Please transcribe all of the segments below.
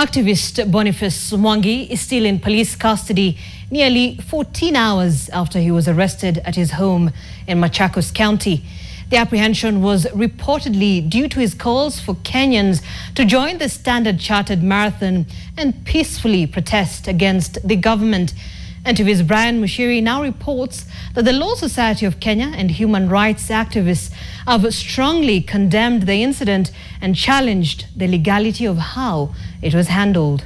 Activist Boniface Mwangi is still in police custody nearly 14 hours after he was arrested at his home in Machakos County. The apprehension was reportedly due to his calls for Kenyans to join the Standard Chartered Marathon and peacefully protest against the government. NTV's Brian Mushiri now reports that the Law Society of Kenya and human rights activists have strongly condemned the incident and challenged the legality of how it was handled.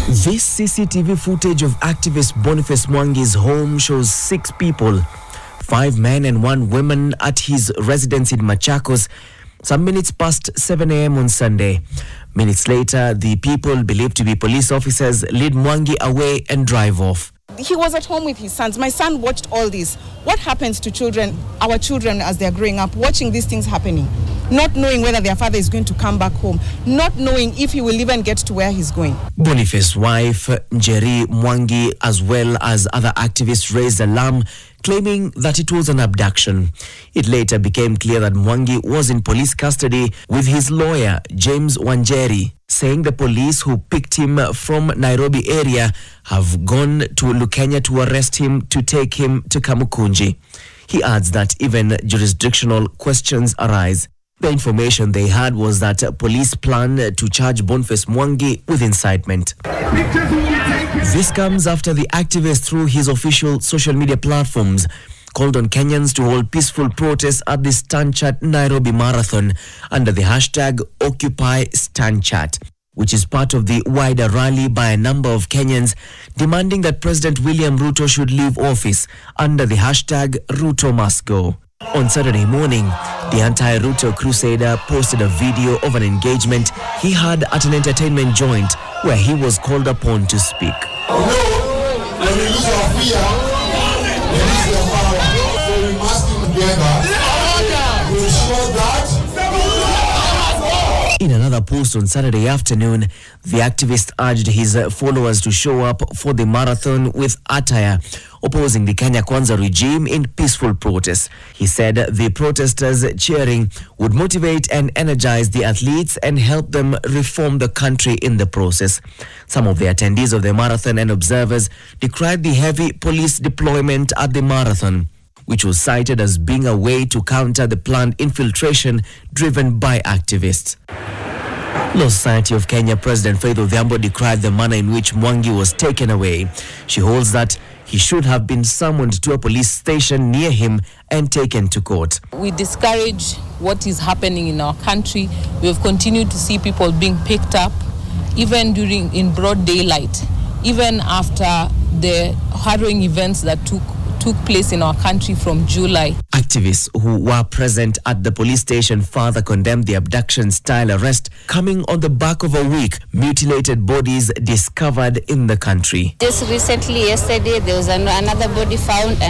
This CCTV footage of activist Boniface Mwangi's home shows 6 people, 5 men and 1 woman at his residence in Machakos, some minutes past 7 a.m. on Sunday. Minutes later, the people believed to be police officers lead Mwangi away and drive off. He was at home with his sons. My son watched all this. What happens to children, our children as they're growing up, watching these things happening, not knowing whether their father is going to come back home, not knowing if he will even get to where he's going. Boniface's wife, Njeri Mwangi, as well as other activists raised alarm, claiming that it was an abduction. It later became clear that Mwangi was in police custody with his lawyer, James Wanjeri, saying the police who picked him from Nairobi area have gone to Lukenya to arrest him to take him to Kamukunji. He adds that even jurisdictional questions arise. The information they had was that police planned to charge Boniface Mwangi with incitement. This comes after the activist, through his official social media platforms, called on Kenyans to hold peaceful protests at the StanChat Nairobi Marathon under the hashtag Occupy StanChat, which is part of the wider rally by a number of Kenyans demanding that President William Ruto should leave office under the hashtag Ruto must go. On Saturday morning, the anti-Ruto crusader posted a video of an engagement he had at an entertainment joint where he was called upon to speak. When we lose our fear, we lose our power. So we must come together to ensure that. In another post on Saturday afternoon, the activist urged his followers to show up for the marathon with attire, opposing the Kenya Kwanza regime in peaceful protests. He said the protesters cheering would motivate and energize the athletes and help them reform the country in the process. Some of the attendees of the marathon and observers decried the heavy police deployment at the marathon, which was cited as being a way to counter the planned infiltration driven by activists. Law Society of Kenya President Faith Odhiambo decried the manner in which Mwangi was taken away. She holds that he should have been summoned to a police station near him and taken to court. We discourage what is happening in our country. We have continued to see people being picked up, even in broad daylight, even after the harrowing events that took place in our country from July. Activists who were present at the police station further condemned the abduction-style arrest, coming on the back of a week mutilated bodies discovered in the country. Just recently, yesterday, there was another body found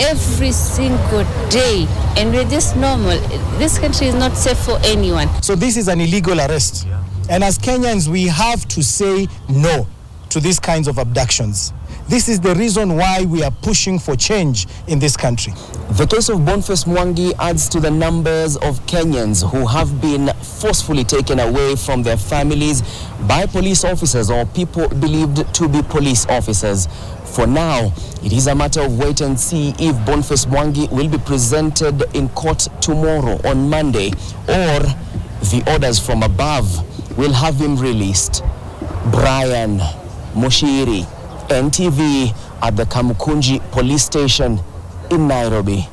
every single day. And with this normal, this country is not safe for anyone. So this is an illegal arrest. And as Kenyans, we have to say no to these kinds of abductions. This is the reason why we are pushing for change in this country. The case of Boniface Mwangi adds to the numbers of Kenyans who have been forcefully taken away from their families by police officers or people believed to be police officers. For now, it is a matter of wait and see if Boniface Mwangi will be presented in court tomorrow on Monday, or the orders from above will have him released. Brian Mushiri, NTV, at the Kamukunji police station in Nairobi.